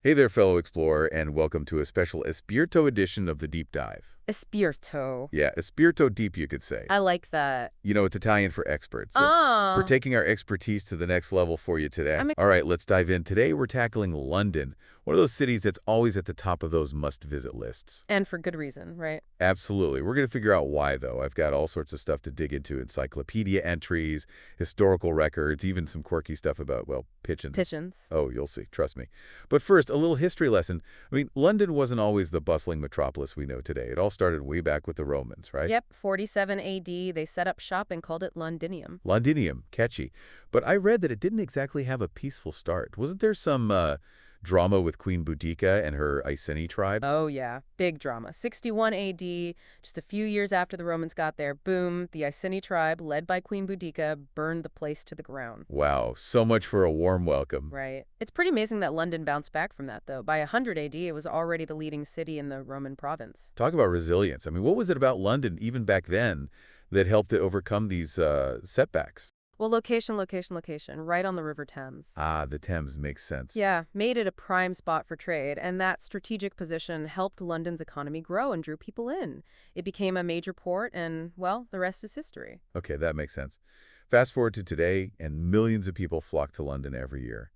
Hey there, fellow explorer, and welcome to a special Espirito edition of the Deep Dive. Espirito. Yeah, Espirito Deep, you could say. I like that. You know, it's Italian for expert, so we're Ah, taking our expertise to the next level for you today. I'm All right, let's dive in. Today, we're tackling London, one of those cities that's always at the top of those must-visit lists. and for good reason, right? Absolutely. We're going to figure out why, though. I've got all sorts of stuff to dig into, encyclopedia entries, historical records, even some quirky stuff about, well, pigeons. Pigeons. Oh, you'll see. Trust me. But first, a little history lesson. I mean, London wasn't always the bustling metropolis we know today. It all started way back with the Romans, right? Yep, 47 AD, they set up shop and called it Londinium. Londinium, catchy. But I read that it didn't exactly have a peaceful start. Wasn't there some drama with Queen Boudica and her Iceni tribe? Oh yeah, big drama. 61 AD, just a few years after the Romans got there, boom, the Iceni tribe, led by Queen Boudica, burned the place to the ground. Wow, so much for a warm welcome. Right. It's pretty amazing that London bounced back from that, though. By 100 AD, it was already the leading city in the Roman province. Talk about resilience. I mean, what was it about London, even back then, that helped it overcome these setbacks? Well, location, right on the River Thames. Ah, the Thames makes sense. Yeah, made it a prime spot for trade, and that strategic position helped London's economy grow and drew people in. It became a major port, and, well, the rest is history. Okay, that makes sense. Fast forward to today, and millions of people flock to London every year.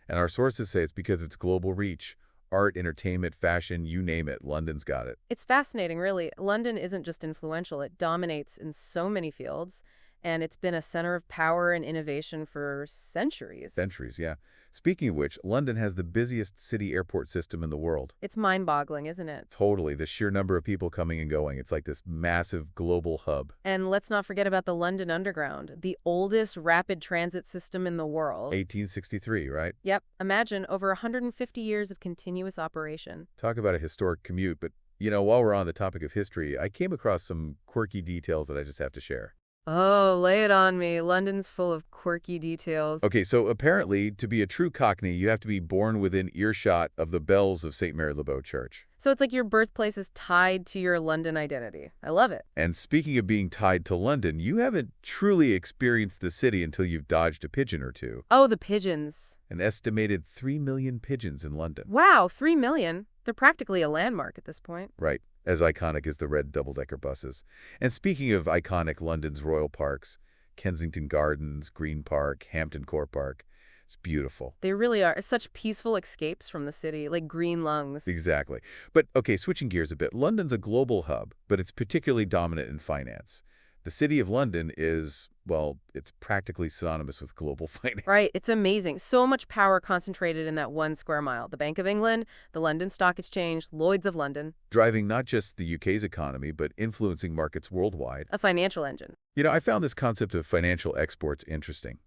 And our sources say it's because of its global reach. Art, entertainment, fashion, you name it, London's got it. It's fascinating, really. London isn't just influential, it dominates in so many fields, and it's been a center of power and innovation for centuries. Centuries, yeah. Speaking of which, London has the busiest city airport system in the world. It's mind-boggling, isn't it? Totally, the sheer number of people coming and going. It's like this massive global hub. And let's not forget about the London Underground, the oldest rapid transit system in the world. 1863, right? Yep, imagine over 150 years of continuous operation. Talk about a historic commute, but, while we're on the topic of history, I came across some quirky details that I just have to share. Oh, lay it on me. London's full of quirky details. Okay, so apparently, to be a true Cockney, you have to be born within earshot of the bells of St. Mary Le Bow Church. So it's like your birthplace is tied to your London identity. I love it. And speaking of being tied to London, you haven't truly experienced the city until you've dodged a pigeon or two. Oh, the pigeons. An estimated 3 million pigeons in London. Wow, 3 million. They're practically a landmark at this point. Right, as iconic as the red double-decker buses. And speaking of iconic London's royal parks, Kensington Gardens, Green Park, Hampton Court Park, it's beautiful. They really are such peaceful escapes from the city, like green lungs. Exactly. But, okay, switching gears a bit, London's a global hub, but it's particularly dominant in finance. The City of London is, well, it's practically synonymous with global finance. Right, it's amazing. So much power concentrated in that 1 square mile. The Bank of England, the London Stock Exchange, Lloyd's of London. Driving not just the UK's economy, but influencing markets worldwide. A financial engine. I found this concept of financial exports interesting.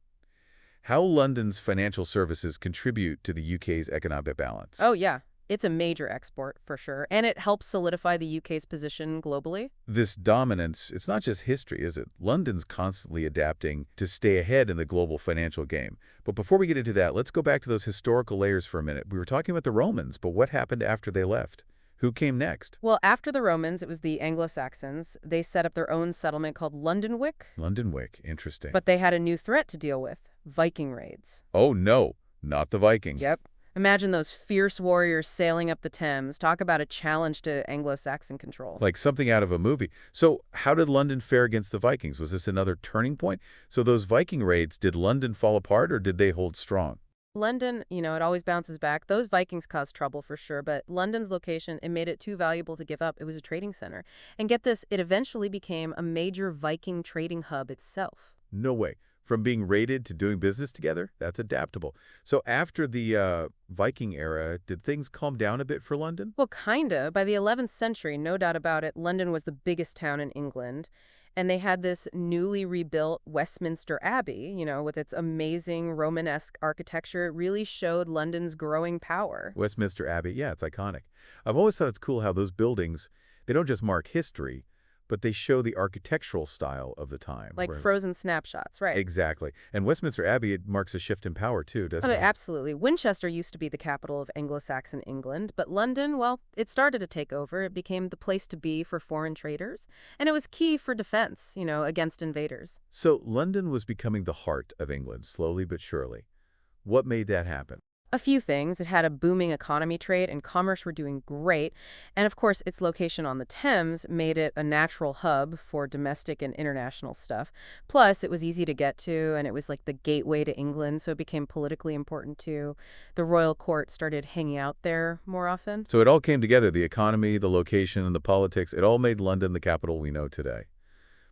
How London's financial services contribute to the UK's economic balance. Oh, yeah. It's a major export, for sure. And it helps solidify the UK's position globally. This dominance, it's not just history, is it? London's constantly adapting to stay ahead in the global financial game. But before we get into that, let's go back to those historical layers for a minute. We were talking about the Romans, but what happened after they left? Who came next? Well, after the Romans, it was the Anglo-Saxons. They set up their own settlement called Londonwick. Londonwick, interesting. But they had a new threat to deal with: Viking raids. Oh no, not the Vikings. Yep. Imagine those fierce warriors sailing up the Thames. Talk about a challenge to Anglo-Saxon control. Like something out of a movie. So how did London fare against the Vikings? Was this another turning point? So those Viking raids, did London fall apart or did they hold strong? London, it always bounces back. Those Vikings caused trouble for sure, but London's location, it made it too valuable to give up. It was a trading center. And get this, it eventually became a major Viking trading hub itself. No way. From being raided to doing business together? That's adaptable. So after the Viking era, did things calm down a bit for London? Well, kinda. By the 11th century, no doubt about it, London was the biggest town in England. And they had this newly rebuilt Westminster Abbey, with its amazing Romanesque architecture. It really showed London's growing power. Westminster Abbey, yeah, it's iconic. I've always thought it's cool how those buildings, they don't just mark history, but they show the architectural style of the time. Like frozen snapshots, right? Exactly. And Westminster Abbey, it marks a shift in power too, doesn't Oh, it? absolutely. Winchester used to be the capital of Anglo-Saxon England, but London, well, it started to take over. It became the place to be for foreign traders, and it was key for defense, against invaders. So London was becoming the heart of England, slowly but surely. What made that happen? A few things. It had a booming economy, trade and commerce were doing great. And of course, its location on the Thames made it a natural hub for domestic and international stuff. Plus, it was easy to get to, and it was like the gateway to England, so it became politically important too. The royal court started hanging out there more often. So it all came together, the economy, the location, and the politics. It all made London the capital we know today.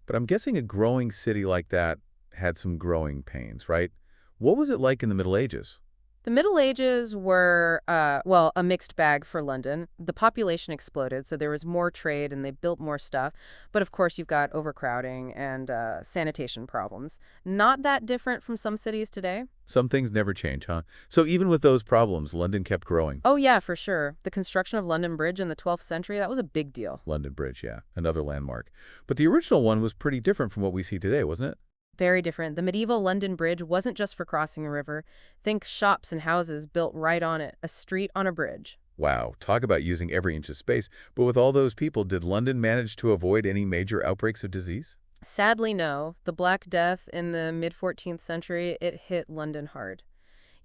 But I'm guessing a growing city like that had some growing pains, right? What was it like in the Middle Ages? The Middle Ages were, well, a mixed bag for London. The population exploded, so there was more trade and they built more stuff. But of course, you've got overcrowding and sanitation problems. Not that different from some cities today. Some things never change, huh? So even with those problems, London kept growing. Oh, yeah, for sure. The construction of London Bridge in the 12th century, that was a big deal. London Bridge, yeah, another landmark. But the original one was pretty different from what we see today, wasn't it? Very different. The medieval London Bridge wasn't just for crossing a river. Think shops and houses built right on it, a street on a bridge. Wow, talk about using every inch of space. But with all those people, did London manage to avoid any major outbreaks of disease? Sadly, no. The Black Death in the mid-14th century, it hit London hard.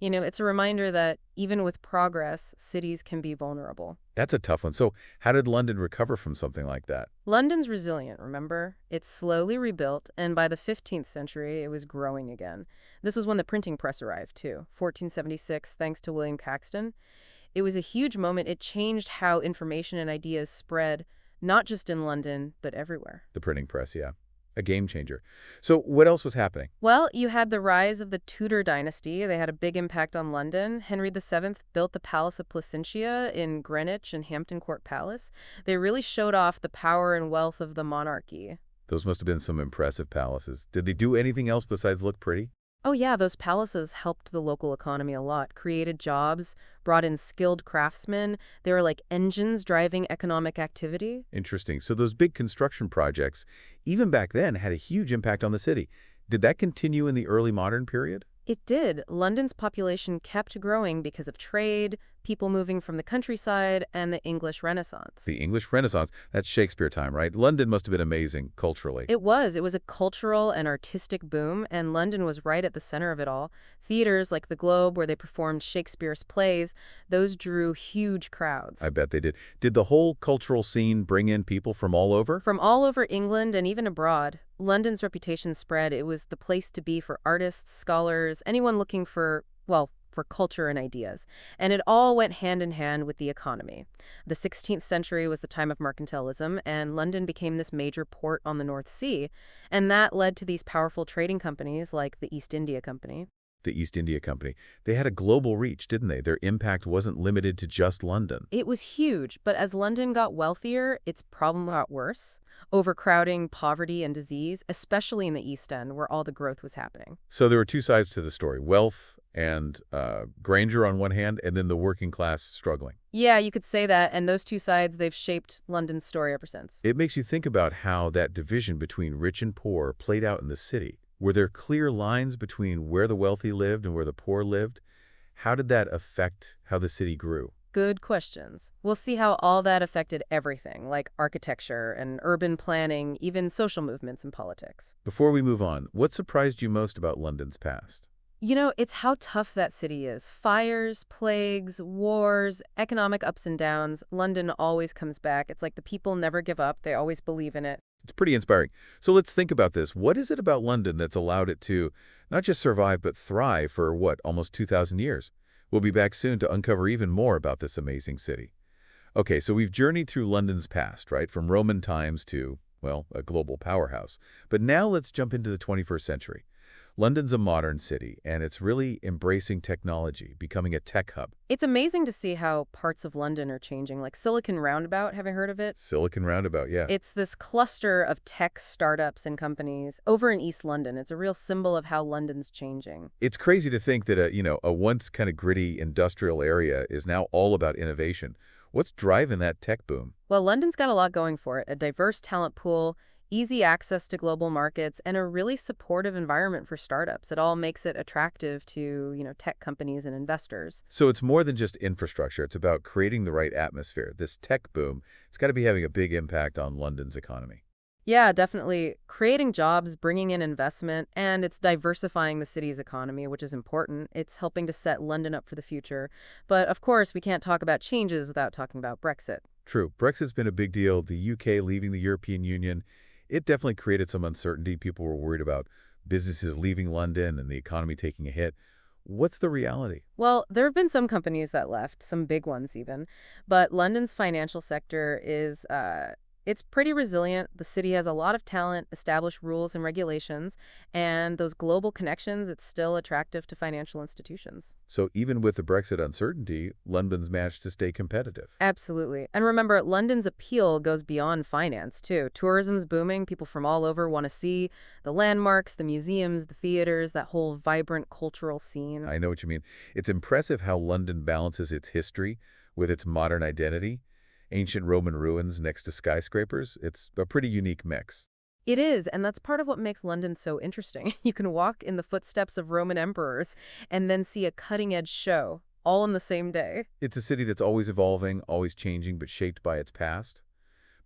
It's a reminder that even with progress, cities can be vulnerable. That's a tough one. So how did London recover from something like that? London's resilient, remember? It slowly rebuilt, and by the 15th century, it was growing again. This was when the printing press arrived, too, 1476, thanks to William Caxton. It was a huge moment. It changed how information and ideas spread, not just in London, but everywhere. The printing press, yeah. A game changer. So what else was happening? Well, you had the rise of the Tudor dynasty. They had a big impact on London. Henry VII built the Palace of Placentia in Greenwich and Hampton Court Palace. They really showed off the power and wealth of the monarchy. Those must have been some impressive palaces. Did they do anything else besides look pretty? Oh yeah, those palaces helped the local economy a lot, created jobs, brought in skilled craftsmen. They were like engines driving economic activity. Interesting. So those big construction projects, even back then, had a huge impact on the city. Did that continue in the early modern period? It did. London's population kept growing because of trade, people moving from the countryside, and the English Renaissance. The English Renaissance, that's Shakespeare time, right? London must have been amazing culturally. It was. It was a cultural and artistic boom, and London was right at the center of it all. Theaters like the Globe, where they performed Shakespeare's plays, those drew huge crowds. I bet they did. Did the whole cultural scene bring in people from all over? From all over England and even abroad. London's reputation spread. It was the place to be for artists, scholars, anyone looking for, well, for culture and ideas. And it all went hand in hand with the economy. The 16th century was the time of mercantilism, and London became this major port on the North Sea. And that led to these powerful trading companies like the East India Company. The East India Company. They had a global reach, didn't they? Their impact wasn't limited to just London. It was huge, but as London got wealthier, its problem got worse. Overcrowding, poverty, and disease, especially in the East End, where all the growth was happening. So there were two sides to the story, wealth and grandeur on one hand, and then the working class struggling. Yeah, you could say that, and those two sides, they've shaped London's story ever since. It makes you think about how that division between rich and poor played out in the city. Were there clear lines between where the wealthy lived and where the poor lived? How did that affect how the city grew? Good questions. We'll see how all that affected everything, like architecture and urban planning, even social movements and politics. Before we move on, what surprised you most about London's past? It's how tough that city is. Fires, plagues, wars, economic ups and downs. London always comes back. It's like the people never give up. They always believe in it. It's pretty inspiring. So let's think about this. What is it about London that's allowed it to not just survive but thrive for, what, almost 2,000 years? We'll be back soon to uncover even more about this amazing city. Okay, so we've journeyed through London's past, right? From Roman times to, well, a global powerhouse. But now let's jump into the 21st century. London's a modern city, and it's really embracing technology, becoming a tech hub. It's amazing to see how parts of London are changing, like Silicon Roundabout. Have you heard of it? Silicon Roundabout, yeah. It's this cluster of tech startups and companies over in East London. It's a real symbol of how London's changing. It's crazy to think that a once kind of gritty industrial area is now all about innovation. What's driving that tech boom? Well, London's got a lot going for it, a diverse talent pool, easy access to global markets, and a really supportive environment for startups. It all makes it attractive to, tech companies and investors. So it's more than just infrastructure. It's about creating the right atmosphere. This tech boom, it's got to be having a big impact on London's economy. Yeah, definitely. Creating jobs, bringing in investment, and it's diversifying the city's economy, which is important. It's helping to set London up for the future. But of course, we can't talk about changes without talking about Brexit. True, Brexit's been a big deal. The UK leaving the European Union, it definitely created some uncertainty. People were worried about businesses leaving London and the economy taking a hit. What's the reality? Well, there have been some companies that left, some big ones even, but London's financial sector is it's pretty resilient. The city has a lot of talent, established rules and regulations, and those global connections, it's still attractive to financial institutions. So even with the Brexit uncertainty, London's managed to stay competitive. Absolutely. And remember, London's appeal goes beyond finance, too. Tourism's booming. People from all over want to see the landmarks, the museums, the theaters, that whole vibrant cultural scene. I know what you mean. It's impressive how London balances its history with its modern identity. Ancient Roman ruins next to skyscrapers. It's a pretty unique mix. It is, and that's part of what makes London so interesting. You can walk in the footsteps of Roman emperors and then see a cutting-edge show, all in the same day. It's a city that's always evolving, always changing, but shaped by its past.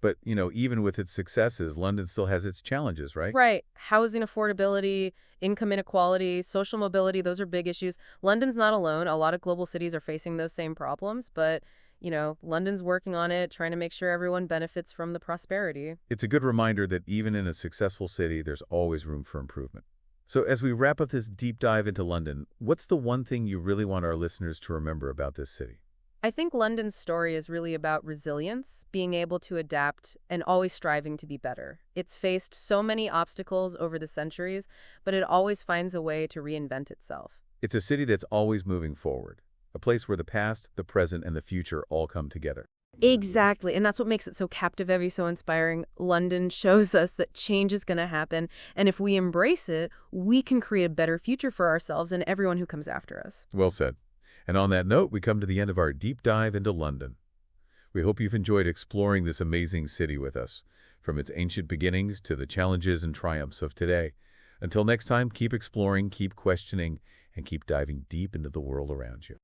But, even with its successes, London still has its challenges, right? Right. Housing affordability, income inequality, social mobility, those are big issues. London's not alone. A lot of global cities are facing those same problems, but, London's working on it, trying to make sure everyone benefits from the prosperity. It's a good reminder that even in a successful city, there's always room for improvement. So as we wrap up this deep dive into London, what's the one thing you really want our listeners to remember about this city? I think London's story is really about resilience, being able to adapt, and always striving to be better. It's faced so many obstacles over the centuries, but it always finds a way to reinvent itself. It's a city that's always moving forward, a place where the past, the present, and the future all come together. Exactly, and that's what makes it so captivating, so inspiring. London shows us that change is going to happen, and if we embrace it, we can create a better future for ourselves and everyone who comes after us. Well said. And on that note, we come to the end of our deep dive into London. We hope you've enjoyed exploring this amazing city with us, from its ancient beginnings to the challenges and triumphs of today. Until next time, keep exploring, keep questioning, and keep diving deep into the world around you.